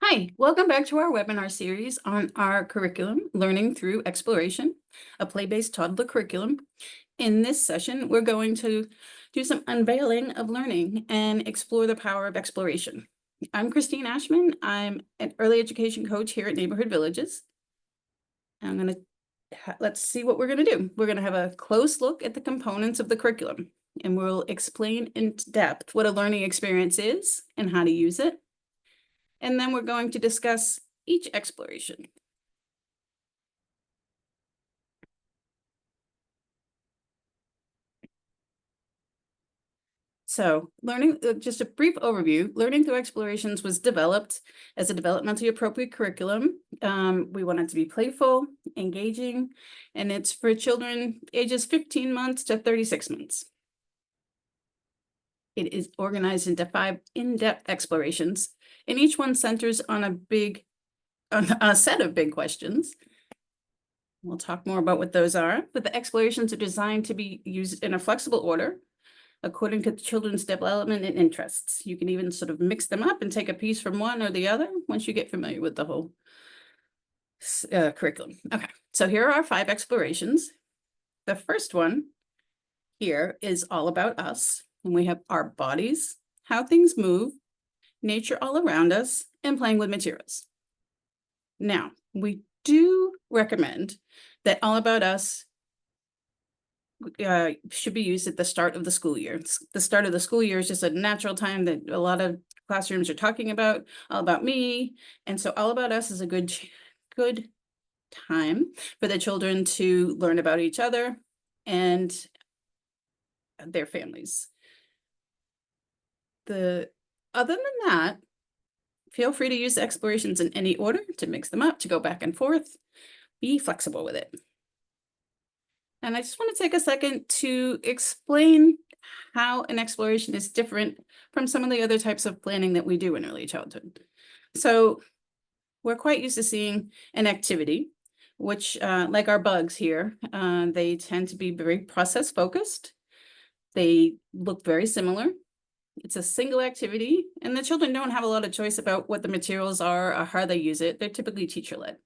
Hi, welcome back to our webinar series on our curriculum, Learning Through Exploration, a play-based toddler curriculum. In this session, we're going to do some unveiling of learning and explore the power of exploration. I'm Christine Ashman. I'm an early education coach here at Neighborhood Villages. I'm going to, let's see what we're going to do. We're going to have a close look at the components of the curriculum, and we'll explain in depth what a learning experience is and how to use it. And then we're going to discuss each exploration. So learning, just a brief overview, Learning Through Explorations was developed as a developmentally appropriate curriculum. We want it to be playful, engaging, and it's for children ages 15 months to 36 months. It is organized into 5 in-depth explorations, and each one centers on a set of big questions. We'll talk more about what those are, but the explorations are designed to be used in a flexible order according to the children's development and interests. You can even sort of mix them up and take a piece from one or the other once you get familiar with the whole curriculum. Okay, so here are our 5 explorations. The first one here is all about us, and we have our bodies, how things move, nature all around us, and playing with materials. Now, we do recommend that All About Us should be used at the start of the school year. The start of the school year is just a natural time that a lot of classrooms are talking about, all about me. And so All About Us is a good time for the children to learn about each other and their families. Other than that, feel free to use the explorations in any order, to mix them up, to go back and forth. Be flexible with it. And I just want to take a second to explain how an exploration is different from some of the other types of planning that we do in early childhood. So we're quite used to seeing an activity, which like our bugs here, they tend to be very process focused. They look very similar. It's a single activity, and the children don't have a lot of choice about what the materials are or how they use it. They're typically teacher-led.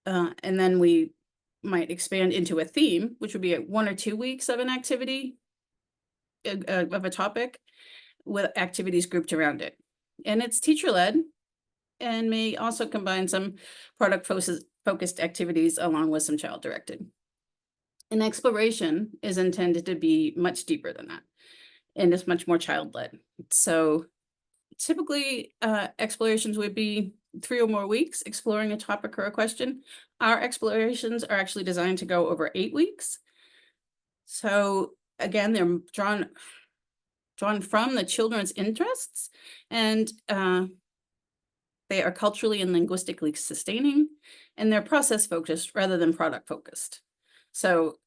And then we might expand into a theme, which would be 1 or 2 weeks of an activity, of a topic, with activities grouped around it. And it's teacher-led and may also combine some product-focused activities along with some child-directed. An exploration is intended to be much deeper than that, and it's much more child-led. So typically, explorations would be 3 or more weeks exploring a topic or a question. Our explorations are actually designed to go over 8 weeks. So again, they're drawn from the children's interests, and they are culturally and linguistically sustaining, and they're process focused rather than product focused. So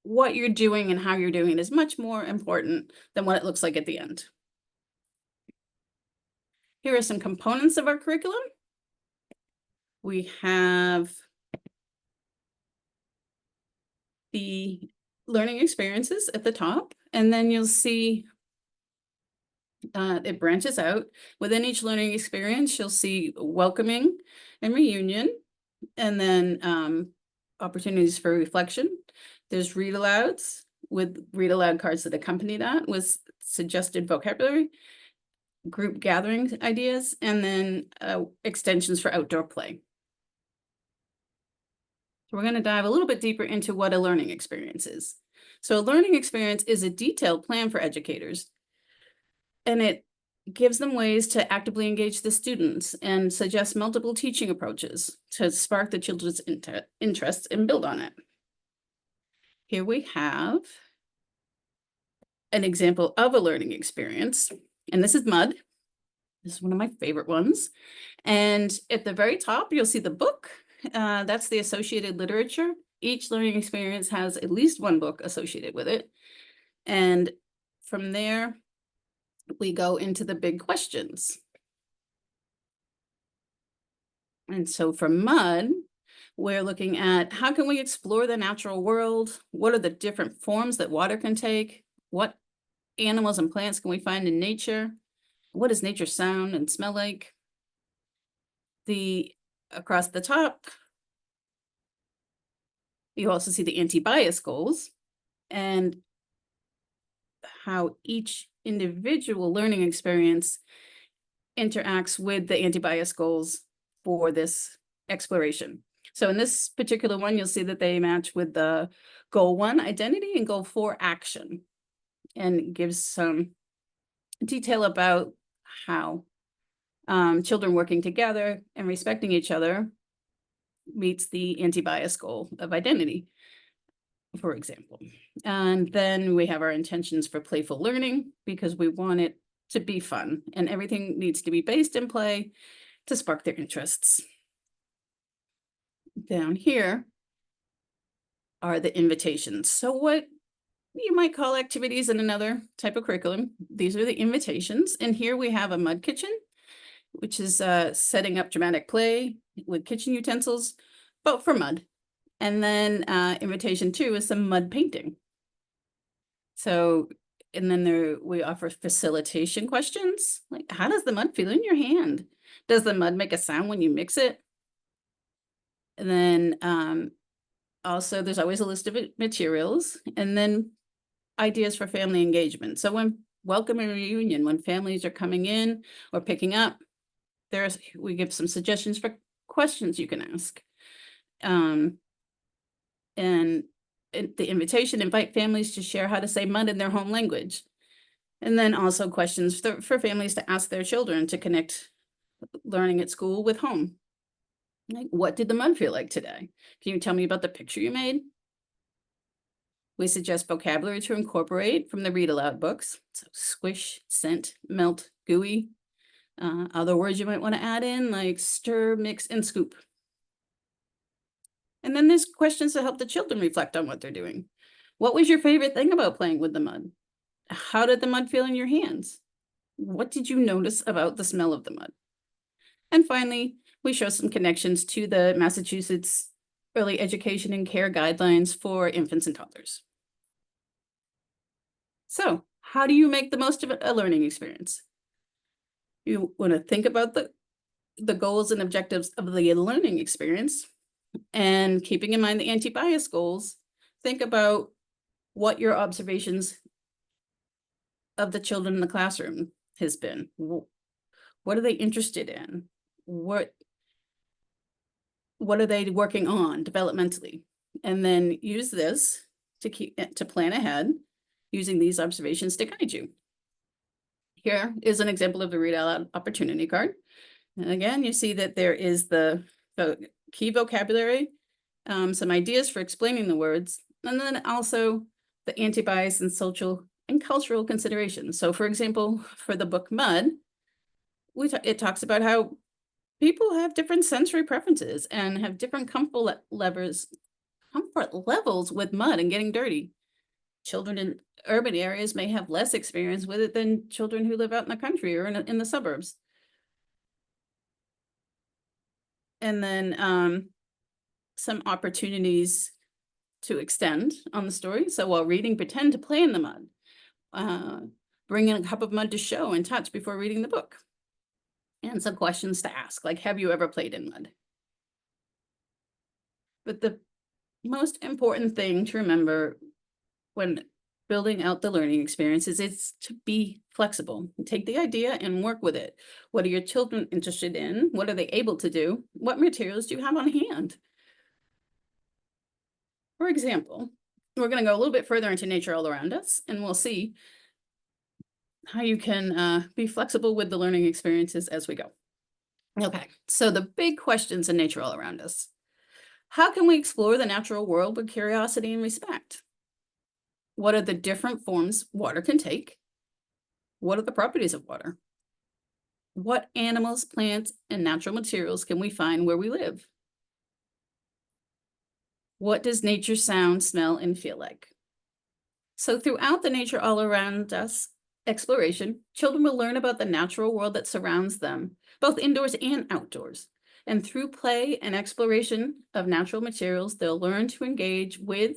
what you're doing and how you're doing it is much more important than what it looks like at the end. Here are some components of our curriculum. We have the learning experiences at the top, and then you'll see it branches out. Within each learning experience, you'll see welcoming and reunion, and then opportunities for reflection. There's read alouds with read aloud cards that accompany that with suggested vocabulary, group gathering ideas, and then extensions for outdoor play. So we're going to dive a little bit deeper into what a learning experience is. So a learning experience is a detailed plan for educators, and it gives them ways to actively engage the students and suggest multiple teaching approaches to spark the children's interests and build on it. Here we have an example of a learning experience, and this is Mud. This is one of my favorite ones. And at the very top, you'll see the book. That's the associated literature. Each learning experience has at least one book associated with it. And from there, we go into the big questions. And so for Mud, we're looking at how can we explore the natural world? What are the different forms that water can take? What animals and plants can we find in nature? What does nature sound and smell like? across the top, you also see the anti-bias goals and how each individual learning experience interacts with the anti-bias goals for this exploration. So in this particular one, you'll see that they match with the goal 1, identity, and goal 4, action, and gives some detail about how children working together and respecting each other meets the anti-bias goal of identity, for example. And then we have our intentions for playful learning, because we want it to be fun, and everything needs to be based in play to spark their interests. Down here are the invitations. So what you might call activities in another type of curriculum, these are the invitations. And here we have a mud kitchen, which is setting up dramatic play with kitchen utensils, but for mud. And then invitation 2 is some mud painting. So, and then we offer facilitation questions, like how does the mud feel in your hand? Does the mud make a sound when you mix it? And then also there's always a list of materials, and then ideas for family engagement. So when welcome and reunion, when families are coming in or picking up, we give some suggestions for questions you can ask. And the invitation, invite families to share how to say mud in their home language. And then also questions for families to ask their children to connect learning at school with home. Like, what did the mud feel like today? Can you tell me about the picture you made? We suggest vocabulary to incorporate from the read aloud books. So squish, scent, melt, gooey. Other words you might want to add in, like stir, mix, and scoop. And then there's questions to help the children reflect on what they're doing. What was your favorite thing about playing with the mud? How did the mud feel in your hands? What did you notice about the smell of the mud? And finally, we show some connections to the Massachusetts Early Education and Care Guidelines for infants and toddlers. So, how do you make the most of a learning experience? You want to think about the goals and objectives of the learning experience, and keeping in mind the anti-bias goals, think about what your observations of the children in the classroom has been. What are they interested in? What are they working on developmentally? And then use this to plan ahead using these observations to guide you. Here is an example of the read aloud opportunity card. And again, you see that there is the key vocabulary, some ideas for explaining the words, and then also the anti-bias and social and cultural considerations. So for example, for the book Mud, it talks about how people have different sensory preferences and have different comfort levels with mud and getting dirty. Children in urban areas may have less experience with it than children who live out in the country or in the suburbs. And then some opportunities to extend on the story. So while reading, pretend to play in the mud. Bring in a cup of mud to show and touch before reading the book. And some questions to ask, like, have you ever played in mud? But the most important thing to remember when building out the learning experiences is to be flexible. Take the idea and work with it. What are your children interested in? What are they able to do? What materials do you have on hand? For example, we're going to go a little bit further into nature all around us, and we'll see how you can be flexible with the learning experiences as we go. Okay, so the big questions in nature all around us. How can we explore the natural world with curiosity and respect? What are the different forms water can take? What are the properties of water? What animals, plants, and natural materials can we find where we live? What does nature sound, smell, and feel like? So throughout the nature all around us exploration, children will learn about the natural world that surrounds them, both indoors and outdoors. And through play and exploration of natural materials, they'll learn to engage with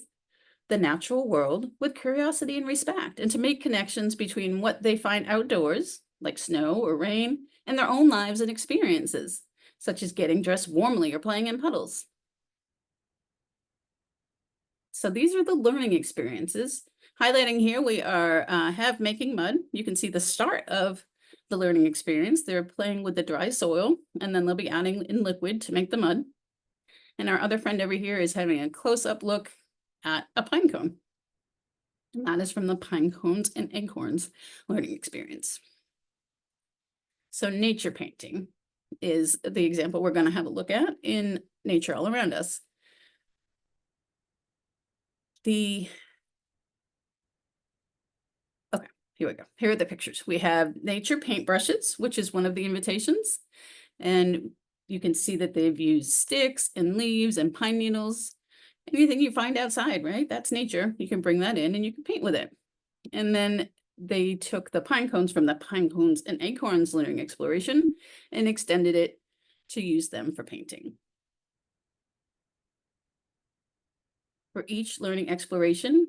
the natural world with curiosity and respect, and to make connections between what they find outdoors, like snow or rain, and their own lives and experiences. such as getting dressed warmly or playing in puddles. So these are the learning experiences. Highlighting here, we are have making mud. You can see the start of the learning experience. They're playing with the dry soil, and then they'll be adding in liquid to make the mud. And our other friend over here is having a close-up look at a pine cone. And that is from the Pine Cones and Acorns learning experience. So nature painting is the example we're going to have a look at in nature all around us. Okay, here we go. Here are the pictures. We have nature paintbrushes, which is one of the invitations. And you can see that they've used sticks and leaves and pine needles. Anything you find outside, right? That's nature. You can bring that in and you can paint with it. And then they took the pine cones from the Pine Cones and Acorns learning exploration and extended it to use them for painting. For each learning exploration,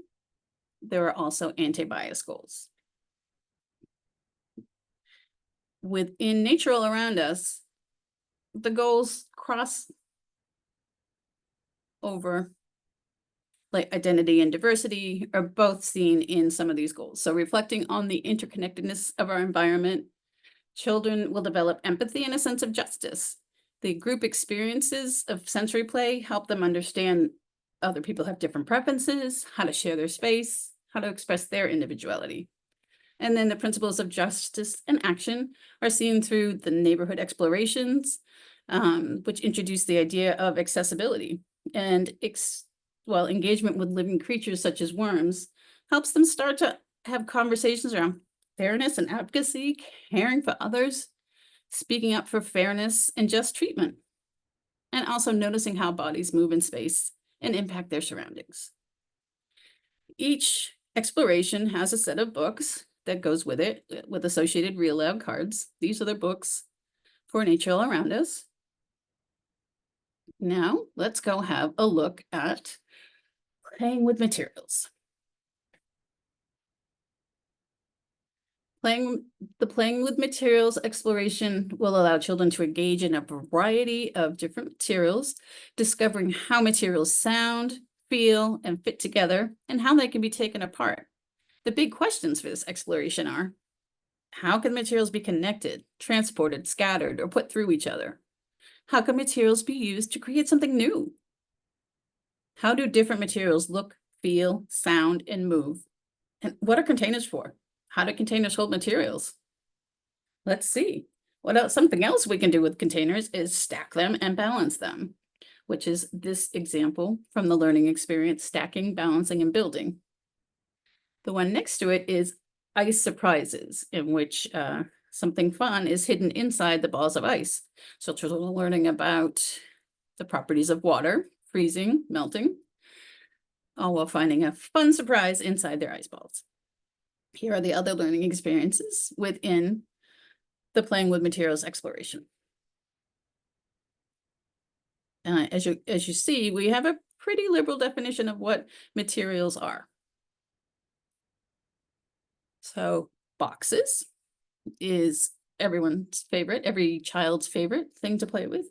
there are also anti-bias goals. Within nature all around us, the goals cross over, like identity and diversity are both seen in some of these goals. So reflecting on the interconnectedness of our environment, children will develop empathy and a sense of justice. The group experiences of sensory play help them understand other people have different preferences, how to share their space, how to express their individuality. And then the principles of justice and action are seen through the neighborhood explorations, which introduce the idea of accessibility. And engagement with living creatures such as worms helps them start to have conversations around fairness and advocacy, caring for others, speaking up for fairness and just treatment, and also noticing how bodies move in space and impact their surroundings. Each exploration has a set of books that goes with it, with associated real loud cards. These are the books for nature all around us. Now, let's go have a look at playing with materials. Playing with materials exploration will allow children to engage in a variety of different materials, discovering how materials sound, feel, and fit together, and how they can be taken apart. The big questions for this exploration are, how can materials be connected, transported, scattered, or put through each other? How can materials be used to create something new? How do different materials look, feel, sound, and move? And what are containers for? How do containers hold materials? Let's see. Something else we can do with containers is stack them and balance them, which is this example from the learning experience, stacking, balancing, and building. The one next to it is ice surprises, in which something fun is hidden inside the balls of ice. So children are learning about the properties of water, freezing, melting, all while finding a fun surprise inside their ice balls. Here are the other learning experiences within the playing with materials exploration. As you see, we have a pretty liberal definition of what materials are. So boxes is everyone's favorite, every child's favorite thing to play with.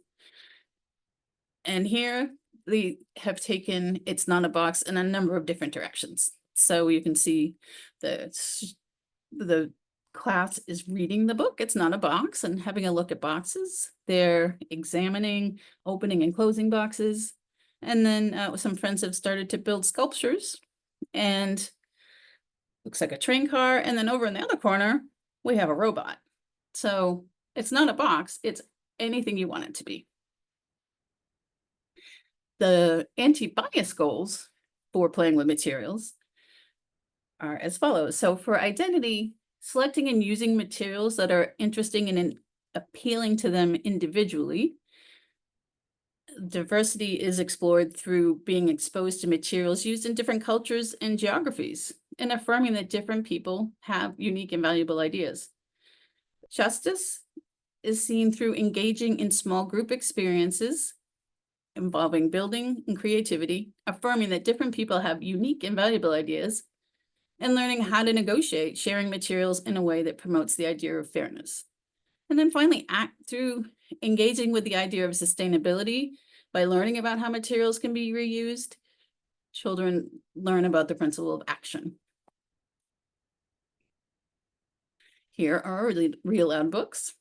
And here they have taken It's Not a Box in a number of different directions. So you can see the class is reading the book, It's Not a Box, and having a look at boxes. They're examining, opening and closing boxes. And then some friends have started to build sculptures, and looks like a train car. And then over in the other corner, we have a robot. So it's not a box, it's anything you want it to be. The anti-bias goals for playing with materials are as follows. So for identity, selecting and using materials that are interesting and appealing to them individually. Diversity is explored through being exposed to materials used in different cultures and geographies, and affirming that different people have unique and valuable ideas. Justice is seen through engaging in small group experiences involving building and creativity, affirming that different people have unique and valuable ideas, and learning how to negotiate, sharing materials in a way that promotes the idea of fairness. And then finally, act through engaging with the idea of sustainability by learning about how materials can be reused. Children learn about the principle of action. Here are our read aloud books.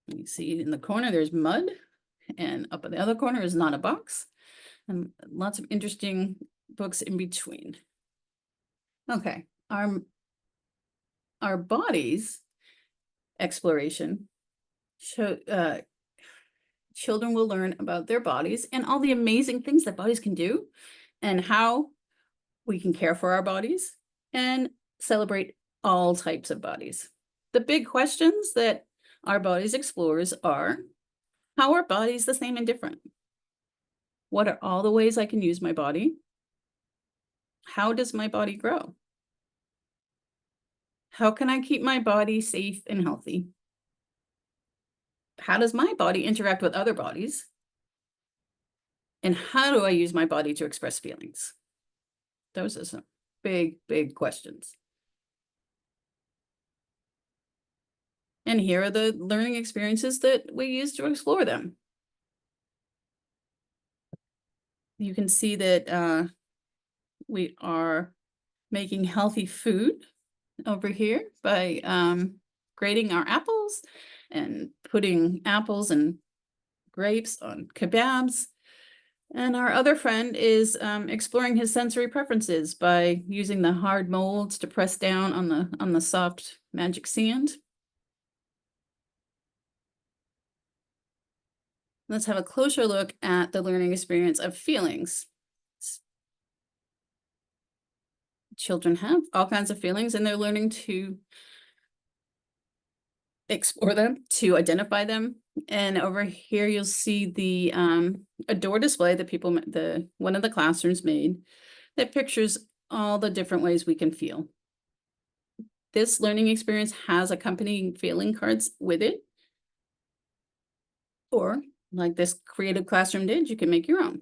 You see in the corner, there's mud, and up in the other corner is not a box, and lots of interesting books in between. Okay, our bodies exploration show children will learn about their bodies and all the amazing things that bodies can do, and how we can care for our bodies and celebrate all types of bodies. The big questions that our bodies explores are: how are bodies the same and different? What are all the ways I can use my body? How does my body grow? How can I keep my body safe and healthy? How does my body interact with other bodies? And how do I use my body to express feelings? Those are some big, big questions. And here are the learning experiences that we use to explore them. You can see that we are making healthy food over here by grating our apples and putting apples and grapes on kebabs. And our other friend is exploring his sensory preferences by using the hard molds to press down on the soft magic sand. Let's have a closer look at the learning experience of feelings. Children have all kinds of feelings, and they're learning to explore them, to identify them. And over here, you'll see the a door display that one of the classrooms made that pictures all the different ways we can feel. This learning experience has accompanying feeling cards with it. Or, like this creative classroom did, you can make your own.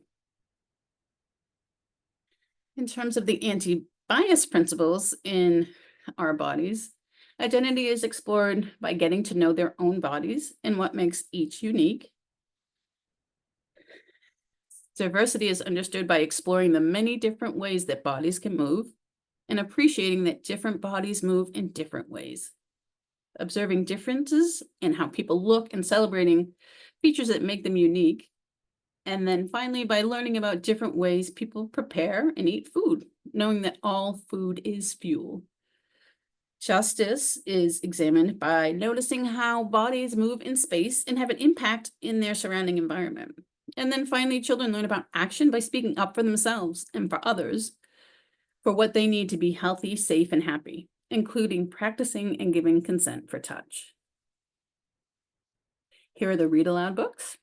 In terms of the anti-bias principles in our bodies, identity is explored by getting to know their own bodies and what makes each unique. Diversity is understood by exploring the many different ways that bodies can move and appreciating that different bodies move in different ways. Observing differences in how people look and celebrating features that make them unique. And then finally, by learning about different ways people prepare and eat food, knowing that all food is fuel. Justice is examined by noticing how bodies move in space and have an impact in their surrounding environment. And then finally, children learn about action by speaking up for themselves and for others for what they need to be healthy, safe, and happy, including practicing and giving consent for touch. Here are the read aloud books.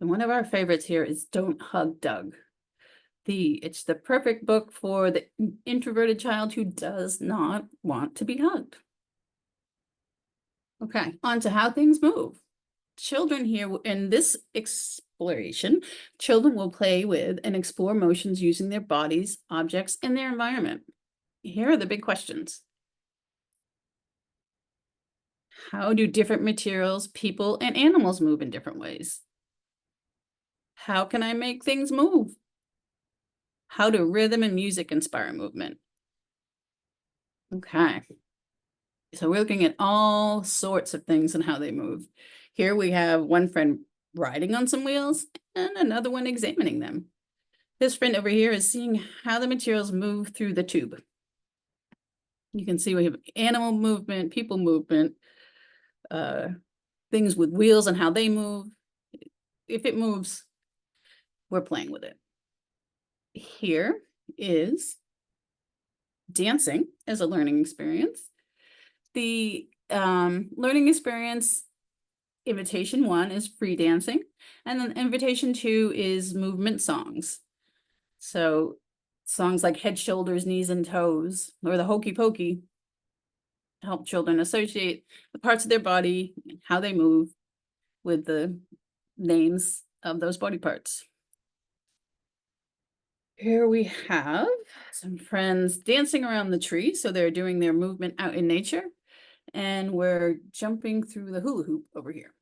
And one of our favorites here is Don't Hug Doug. It's the perfect book for the introverted child who does not want to be hugged. Okay, on to how things move. Children here in this exploration, children will play with and explore motions using their bodies, objects, and their environment. Here are the big questions. How do different materials, people, and animals move in different ways? How can I make things move? How do rhythm and music inspire movement? Okay. So we're looking at all sorts of things and how they move. Here we have one friend riding on some wheels and another one examining them. This friend over here is seeing how the materials move through the tube. You can see we have animal movement, people movement, things with wheels and how they move. If it moves, we're playing with it. Here is dancing as a learning experience. The learning experience, invitation 1 is free dancing, and then invitation 2 is movement songs. So songs like Head, Shoulders, Knees, and Toes, or the Hokey Pokey, help children associate the parts of their body, how they move, with the names of those body parts. Here we have some friends dancing around the tree. So they're doing their movement out in nature. And we're jumping through the hula hoop over here.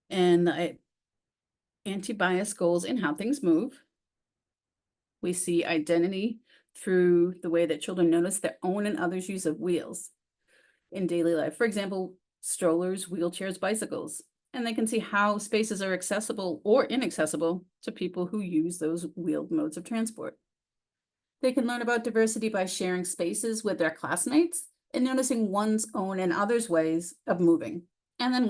And the anti-bias goals in how things move. We see identity through the way that children notice their own and others' use of wheels in daily life. For example, strollers, wheelchairs, bicycles. And they can see how spaces are accessible or inaccessible to people who use those wheeled modes of transport. They can learn about diversity by sharing spaces with their classmates and noticing one's own and others' ways of moving, and then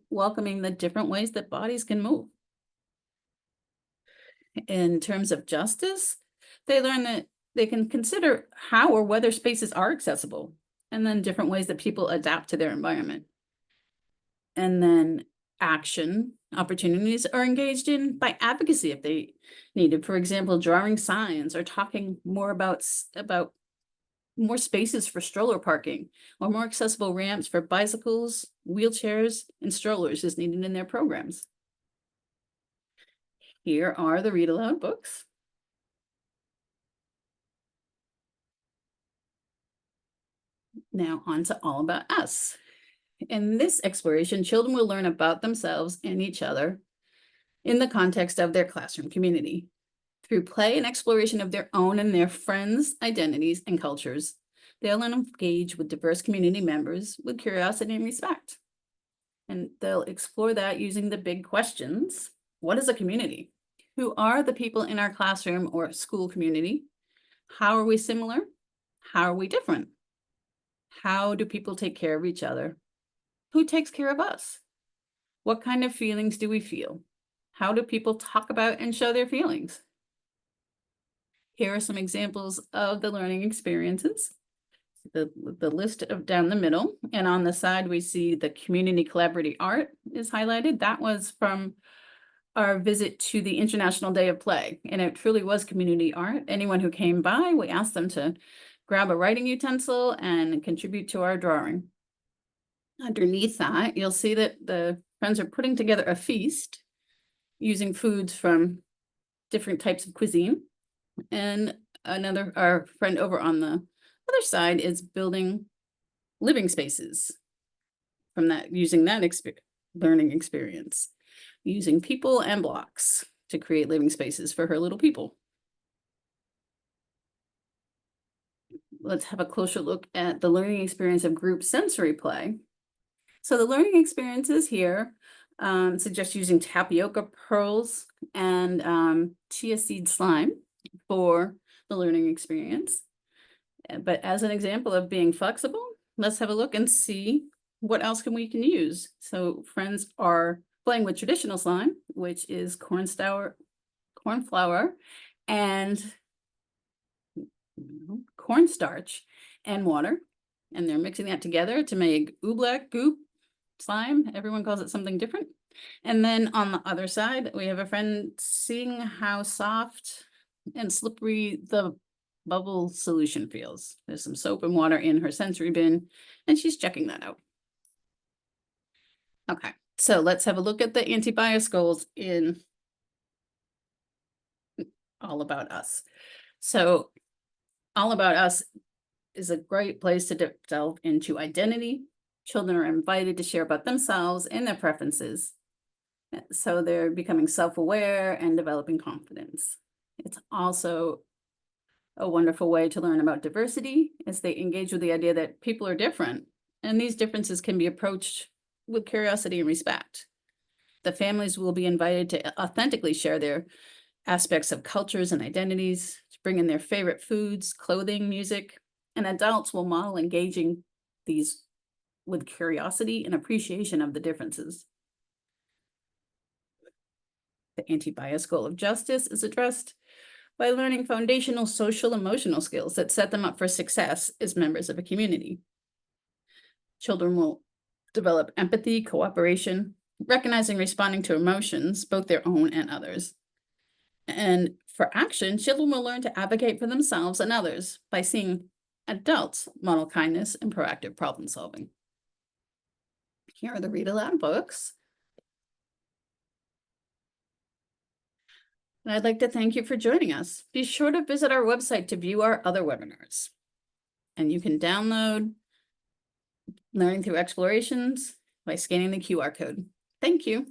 welcoming the different ways that bodies can move. In terms of justice, they learn that they can consider how or whether spaces are accessible, and then different ways that people adapt to their environment. And then action opportunities are engaged in by advocacy if they needed. For example, drawing signs or talking more about more spaces for stroller parking or more accessible ramps for bicycles, wheelchairs, and strollers is needed in their programs. Here are the read aloud books. Now on to All About Us. In this exploration, children will learn about themselves and each other in the context of their classroom community. Through play and exploration of their own and their friends' identities and cultures, they'll engage with diverse community members with curiosity and respect. And they'll explore that using the big questions. What is a community? Who are the people in our classroom or school community? How are we similar? How are we different? How do people take care of each other? Who takes care of us? What kind of feelings do we feel? How do people talk about and show their feelings? Here are some examples of the learning experiences. The list of down the middle, and on the side we see the community collaborative art is highlighted. That was from our visit to the International Day of Play, and it truly was community art. Anyone who came by, we asked them to grab a writing utensil and contribute to our drawing. Underneath that, you'll see that the friends are putting together a feast using foods from different types of cuisine. And our friend over on the other side is building living spaces from that, using that learning experience, using people and blocks to create living spaces for her little people. Let's have a closer look at the learning experience of group sensory play. So the learning experiences here suggest using tapioca pearls and chia seed slime for the learning experience. But as an example of being flexible, let's have a look and see what else we can use. So friends are playing with traditional slime, which is corn flour and cornstarch and water. And they're mixing that together to make oobleck goop slime. Everyone calls it something different. And then on the other side, we have a friend seeing how soft and slippery the bubble solution feels. There's some soap and water in her sensory bin, and she's checking that out. Okay, so let's have a look at the anti-bias goals in All About Us. So All About Us is a great place to delve into identity. Children are invited to share about themselves and their preferences. So they're becoming self-aware and developing confidence. It's also a wonderful way to learn about diversity as they engage with the idea that people are different, and these differences can be approached with curiosity and respect. The families will be invited to authentically share their aspects of cultures and identities, to bring in their favorite foods, clothing, music, and adults will model engaging these with curiosity and appreciation of the differences. The anti-bias goal of justice is addressed by learning foundational social emotional skills that set them up for success as members of a community. Children will develop empathy, cooperation, recognizing, responding to emotions, both their own and others. And for action, children will learn to advocate for themselves and others by seeing adults model kindness and proactive problem solving. Here are the read aloud books. And I'd like to thank you for joining us. Be sure to visit our website to view our other webinars. And you can download Learning Through Explorations by scanning the QR code. Thank you.